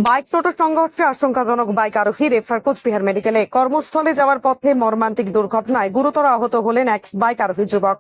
Bike টোটো সংঘর্ষে আশঙ্কাজনক bike আরোহী রেফার কোচবিহার মেডিকেলে। কর্মস্থলে যাওয়ার পথে মর্মান্তিক দুর্ঘটনায় গুরুতর আহত হলেন এক বাইক আরোহী যুবক।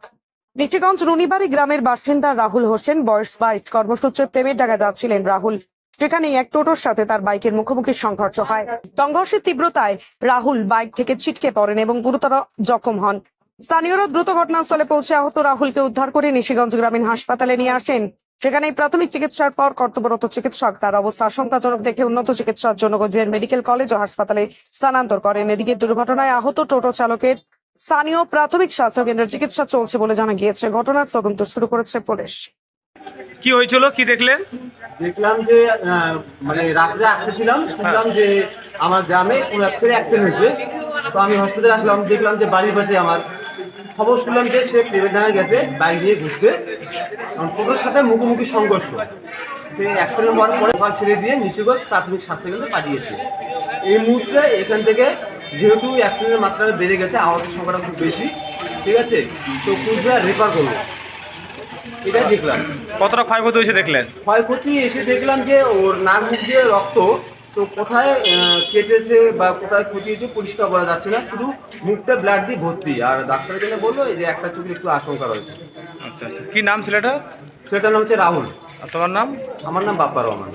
নিশিগঞ্জ রুনিবাড়ি গ্রামের বাসিন্দা রাহুল হোসেন, বয়স 22। কর্মসূত্রে প্রেমের ডাঙ্গা যাচ্ছিলেন রাহুল। সেখানেই এক টোটোর সাথে তার বাইকের মুখোমুখি সংঘর্ষ হয়। সংঘর্ষের তীব্রতায় রাহুল বাইক থেকে ছিটকে পড়েন এবং গুরুতর জখম হন। স্থানীয়রা দ্রুত ঘটনাস্থলে পৌঁছে আহত রাহুলকে উদ্ধার করে নিশিগঞ্জ গ্রামীণ হাসপাতালে নিয়ে আসেন। সেখানে প্রাথমিক চিকিৎসার পর কর্তব্যরত চিকিৎসক তার অবস্থা আশঙ্কাজনক দেখে উন্নত চিকিৎসার জন্য কোচবিহার মেডিকেল কলেজ ও হাসপাতালে স্থানান্তর করেন। এদিকে দুর্ঘটনায় আহত টোটো চালকের স্থানীয় প্রাথমিক স্বাস্থ্য কেন্দ্রে চিকিৎসা চলছে বলে জানা গিয়েছে। ঘটনার তদন্ত শুরু করেছে পুলিশ। কি হয়েছিল, কি দেখলেন? দেখলাম যে মানে রাত্রে আসতেছিলাম, শুনলাম যে আমার গ্রামে কোনো অ্যাক্সিডেন্ট হয়েছে। তো আমি হসপিটালে আসলাম, দেখলাম যে বাড়ির পাশে আমার খবর শুনলাম যে সে প্রেমের ডাঙ্গা গেছে বাইক নিয়ে ঘুরতে, টোটোর সাথে মুখোমুখি সংঘর্ষ। সে অ্যাক্সিডেন্ট হওয়ার পরে ছেড়ে দিয়ে নিশিগঞ্জ প্রাথমিক স্বাস্থ্য কেন্দ্রে পাঠিয়েছে। এই মুহূর্তে এখান থেকে যেহেতু অ্যাক্সিডেন্টের মাত্রাটা বেড়ে গেছে, আহতের সংখ্যাটা খুব বেশি, ঠিক আছে, তো কোচবিহার রেফার করবো, এটাই দেখলাম। কতটা ক্ষয়ক্ষতি হয়েছে দেখলেন? ক্ষয়ক্ষতি এসে দেখলাম যে ওর নাক মুখ দিয়ে রক্ত, তো কোথায় কেটেছে বা কোথায় ক্ষতি হয়েছে পরিষ্কার বলা যাচ্ছে না, শুধু মুখটা ব্লাড দিয়ে ভর্তি। আর ডাক্তারের জন্য বললো যে একটা চোখের একটু আশঙ্কা রয়েছে। আচ্ছা, কি নাম ছেলেটা? সেটার নাম হচ্ছে রাহুল। আর তোমার নাম? আমার নাম বাপ্পা রহমান।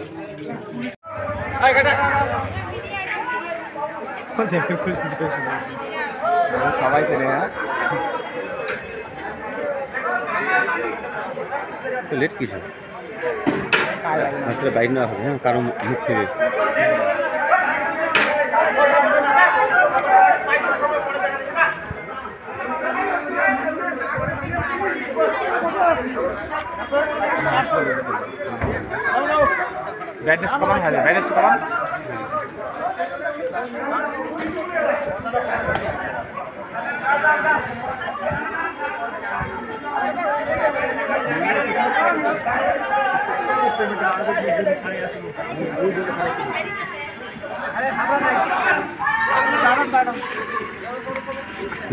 সবাই চেনে না, লেট কিছু আসলে বাইক না হবে। হ্যাঁ, কারণ মুখ থেকে ব্রাইটনেস কমান হয়, ব্রাইটনেস কমান।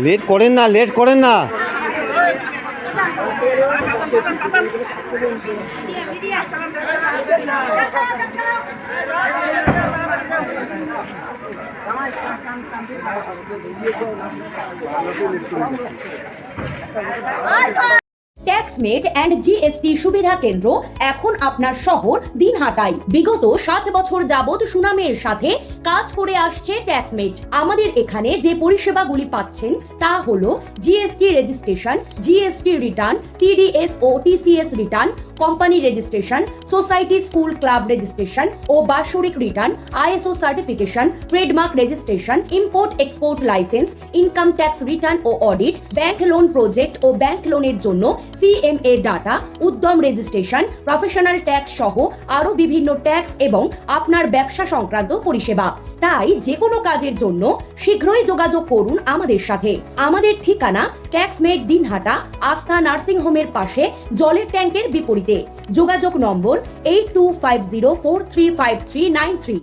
লেট করেন না, লেট করেন না। ট্যাক্সমেট অ্যান্ড জিএসটি সুবিধা কেন্দ্র এখন আপনার শহর দিনহাটায়। বিগত 7 বছর যাবৎ সুনামের সাথে কাজ করে আসছে ট্যাক্সমেট। আমাদের এখানে যে পরিষেবাগুলি পাচ্ছেন তা হলো GST registration, GST return, TDS ও TCS return, company registration, society school club registration ও বাৎসরিক রিটার্ন, ISO certification, trademark registration, import export licence, income tax return ও অডিট, ব্যাংক লোন প্রজেক্ট ও ব্যাংক লোনের জন্য CMA data, Udyam registration, professional tax সহ আরো বিভিন্ন ট্যাক্স এবং আপনার ব্যবসা সংক্রান্ত পরিষেবা। তাই যে কোনো কাজের জন্য শীঘ্রই যোগাযোগ করুন আমাদের সাথে। আমাদের ঠিকানা ট্যাক্সমেট দিনহাটা, আস্থা নার্সিং হোমের পাশে, জলের ট্যাঙ্কের বিপরীতে। যোগাযোগ নম্বর 8250435393।